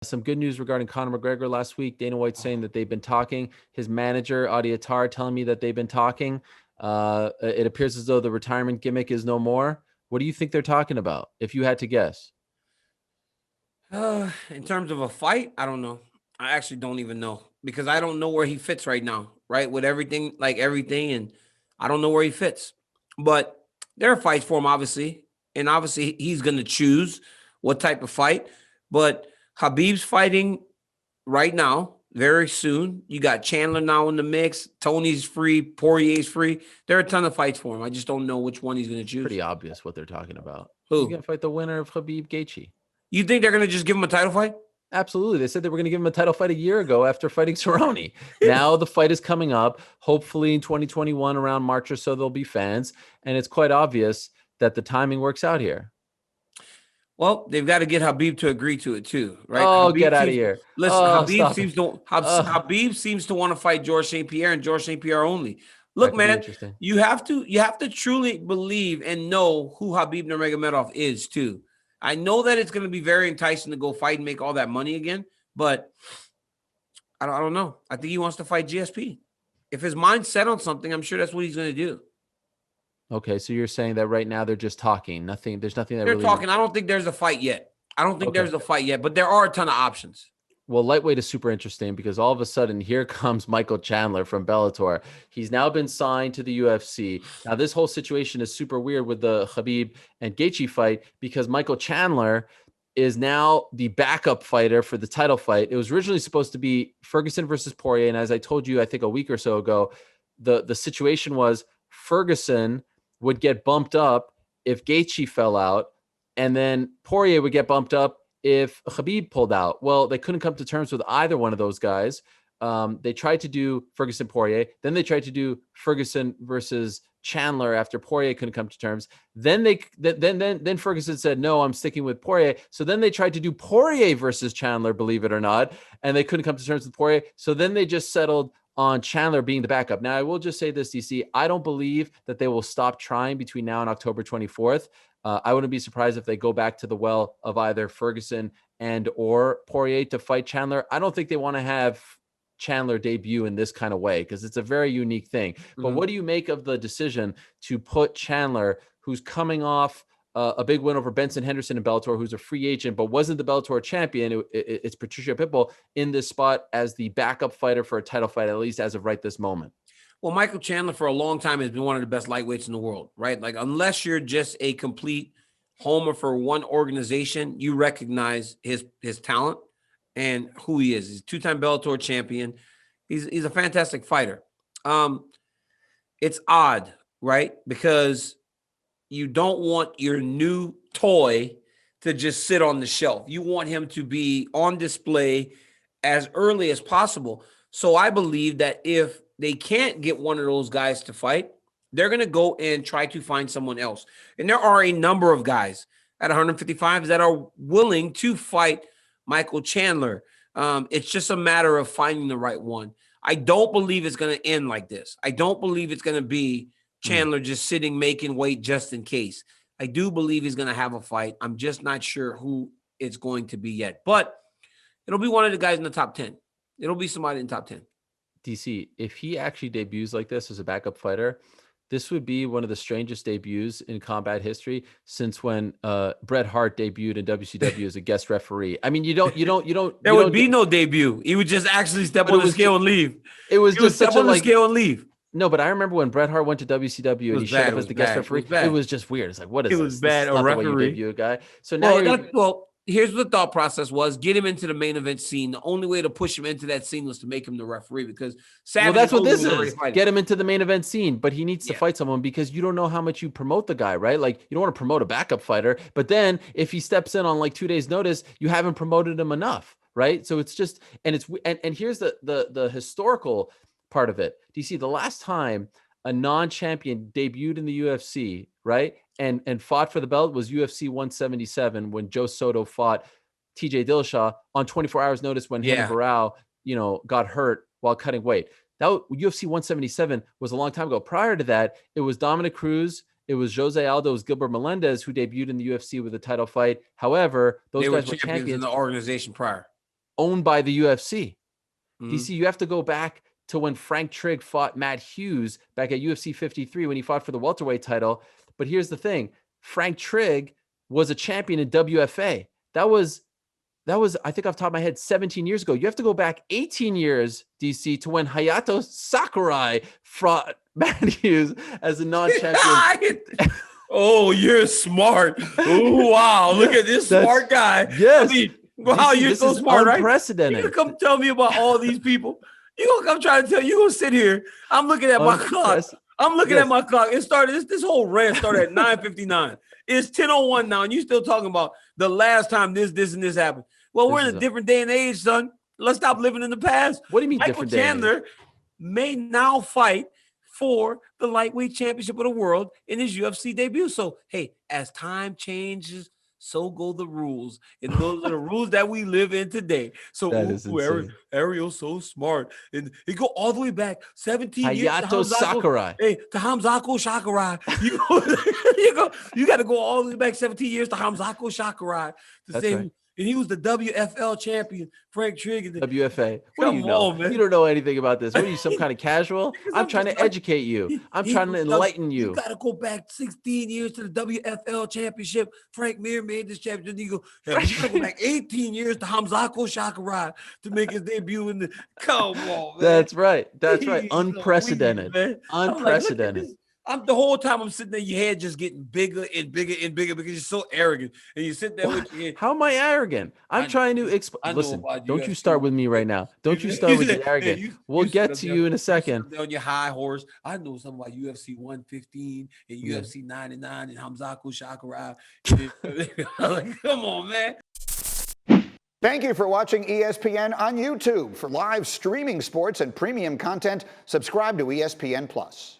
Some good news regarding Conor McGregor last week. Dana White saying that they've been talking. His manager, Adi Attar, telling me that they've been talking. It appears as though the retirement gimmick is no more. What do you think they're talking about, if you had to guess? In terms of a fight, I don't know. I actually don't even know because I don't know where he fits right now, right? With everything, and I don't know where he fits. But there are fights for him, obviously. And obviously, he's going to choose what type of fight. But Khabib's fighting right now, very soon. You got Chandler now in the mix. Tony's free. Poirier's free. There are a ton of fights for him. I just don't know which one he's going to choose. Pretty obvious what they're talking about. Who? He's going to fight the winner of Khabib Gaethje. You think they're going to just give him a title fight? Absolutely. They said they were going to give him a title fight a year ago after fighting Cerrone. Now the fight is coming up. Hopefully in 2021, around March or so, there'll be fans. And it's quite obvious that the timing works out here. Well, they've got to get Khabib to agree to it too, right? Oh, Khabib get out of here. Listen, Khabib seems to want to fight Georges St. Pierre and Georges St. Pierre only. Look, man, you have to truly believe and know who Khabib Nurmagomedov is too. I know that it's going to be very enticing to go fight and make all that money again, but I don't know. I think he wants to fight GSP. If his mind's set on something, I'm sure that's what he's going to do. Okay, so you're saying that right now they're just talking. There's nothing that they're really talking. I don't think there's a fight yet. There's a fight yet, but there are a ton of options. Well, lightweight is super interesting because all of a sudden here comes Michael Chandler from Bellator. He's now been signed to the UFC. Now, this whole situation is super weird with the Khabib and Gaethje fight because Michael Chandler is now the backup fighter for the title fight. It was originally supposed to be Ferguson versus Poirier. And as I told you, I think a week or so ago, the situation was Ferguson would get bumped up if Gaethje fell out, and then Poirier would get bumped up if Khabib pulled out. Well, they couldn't come to terms with either one of those guys. They tried to do Ferguson Poirier, then they tried to do Ferguson versus Chandler after Poirier couldn't come to terms. Then then Ferguson said, "No, I'm sticking with Poirier." So then they tried to do Poirier versus Chandler, believe it or not, and they couldn't come to terms with Poirier. So then they just settled on Chandler being the backup. Now, I will just say this, DC, I don't believe that they will stop trying between now and October 24th. I wouldn't be surprised if they go back to the well of either Ferguson and or Poirier to fight Chandler. I don't think they want to have Chandler debut in this kind of way because it's a very unique thing. Mm-hmm. But what do you make of the decision to put Chandler, who's coming off a big win over Benson Henderson in Bellator, who's a free agent, but wasn't the Bellator champion, it's Patricia Pitbull, in this spot as the backup fighter for a title fight, at least as of right this moment? Well, Michael Chandler for a long time has been one of the best lightweights in the world, right? Like, unless you're just a complete homer for one organization, you recognize his talent and who he is. He's a two-time Bellator champion. He's a fantastic fighter. It's odd, right? Because you don't want your new toy to just sit on the shelf. You want him to be on display as early as possible. So I believe that if they can't get one of those guys to fight, they're going to go and try to find someone else. And there are a number of guys at 155 that are willing to fight Michael Chandler. It's just a matter of finding the right one. I don't believe it's going to end like this. I don't believe it's going to be Chandler just sitting, making weight just in case. I do believe he's going to have a fight. I'm just not sure who it's going to be yet. But it'll be one of the guys in the top 10. It'll be somebody in the top 10. DC, if he actually debuts like this as a backup fighter, this would be one of the strangest debuts in combat history since when Bret Hart debuted in WCW as a guest referee. I mean, you don't. There would be no debut. He would just actually step on the scale and leave. It was just step on the scale and leave. No, but I remember when Bret Hart went to WCW and he showed up as the guest referee. It was just weird. It's like, what is this? It was bad. A referee. The way you debut a guy. So now here's what the thought process was: get him into the main event scene. The only way to push him into that scene was to make him the referee because Savage. Well, that's what this is. Get him into the main event scene, but he needs to fight someone because you don't know how much you promote the guy, right? Like, you don't want to promote a backup fighter, but then if he steps in on like 2 days' notice, you haven't promoted him enough, right? So it's just, and here's the historical part of it. Do you see the last time a non-champion debuted in the UFC, right? And fought for the belt was UFC 177 when Joe Soto fought TJ Dillashaw on 24 hours notice when Renan Barão, got hurt while cutting weight. That UFC 177 was a long time ago. Prior to that, it was Dominic Cruz, it was Jose Aldo, it was Gilbert Melendez who debuted in the UFC with a title fight. However, those guys were champions in the organization prior. owned by the UFC. Mhm. DC, you have to go back to when Frank Trigg fought Matt Hughes back at UFC 53 when he fought for the welterweight title. But here's the thing. Frank Trigg was a champion in WFA. That was, I think off the top of my head, 17 years ago. You have to go back 18 years, DC, to when Hayato Sakurai fought Matt Hughes as a non-champion. Oh, you're smart. Oh, wow. Look at this smart guy. Yes. I mean, wow, you're so smart, right? Unprecedented. You come tell me about all these people. You gonna come try to tell you gonna sit here. I'm looking at my clock. I'm looking at my clock. It started. This whole rant started at 9:59. It's 10:01 now, and you still talking about the last time this, and this happened. Well, we're in a different day and age, son. Let's stop living in the past. What do you mean Michael different day and Chandler may now fight for the lightweight championship of the world in his UFC debut. So, hey, as time changes, so go the rules. And those are the rules that we live in today. So Ariel's so smart. And he go all the way back 17 years. Hayato Sakurai. Hey, to Hamzako Sakurai. You got to go all the way back 17 years to Hamzako Sakurai to say, right. And he was the WFL champion, Frank Trigg. WFA. Come on, man. You don't know anything about this. What are you, some kind of casual? I'm trying to educate you. I'm trying to enlighten you. You got to go back 16 years to the WFL championship. Frank Mir made this championship. You go, hey, you got to go back 18 years to Hamzako Sakurai to make his debut in the. Come on, man. That's right. That's right. Unprecedented. So weird, unprecedented. The whole time I'm sitting there, your head just getting bigger and bigger and bigger because you're so arrogant. And you sit there with your head. How am I arrogant? I'm trying to explain. Listen, don't you start with me right now. Don't you start with the arrogant. We'll get to you in a second. On your high horse. I know something about UFC 115 and UFC 99 and Hamzako Sakurai. Come on, man. Thank you for watching ESPN on YouTube. For live streaming sports and premium content, subscribe to ESPN+.